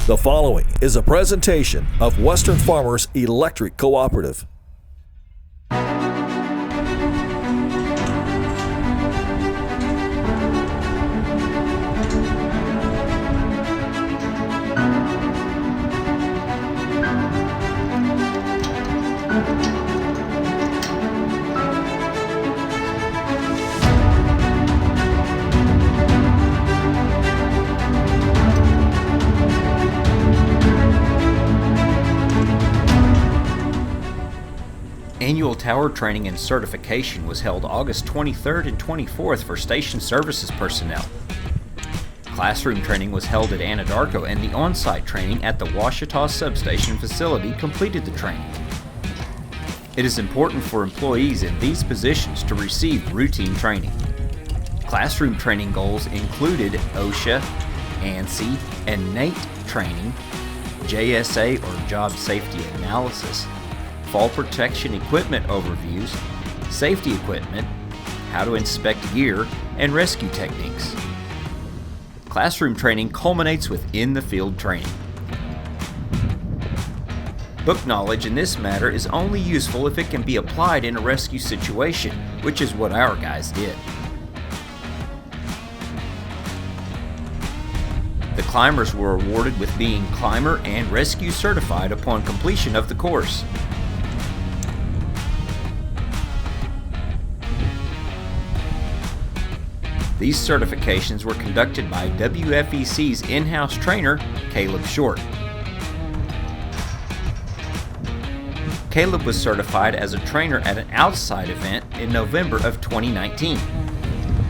The following is a presentation of Western Farmers Electric Cooperative. Annual tower training and certification was held August 23rd and 24th for Station Services personnel. Classroom training was held at Anadarko, and the on-site training at the Ouachita substation facility completed the training. It is important for employees in these positions to receive routine training. Classroom training goals included OSHA, ANSI, and NATE training, JSA or Job Safety Analysis, fall protection equipment overviews, safety equipment, how to inspect gear, and rescue techniques. Classroom training culminates with in-the-field training. Book knowledge in this matter is only useful if it can be applied in a rescue situation, which is what our guys did. The climbers were awarded with being climber and rescue certified upon completion of the course. These certifications were conducted by WFEC's in-house trainer, Caleb Short. Caleb was certified as a trainer at an outside event in November of 2019.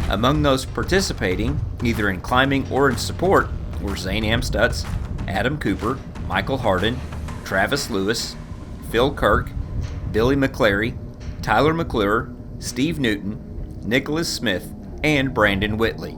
Among those participating, either in climbing or in support, were Zane Amstutz, Adam Cooper, Michael Harden, Travis Lewis, Phil Kirk, Billy McClary, Tyler McClure, Steve Newton, Nicholas Smith, and Brandon Whitley.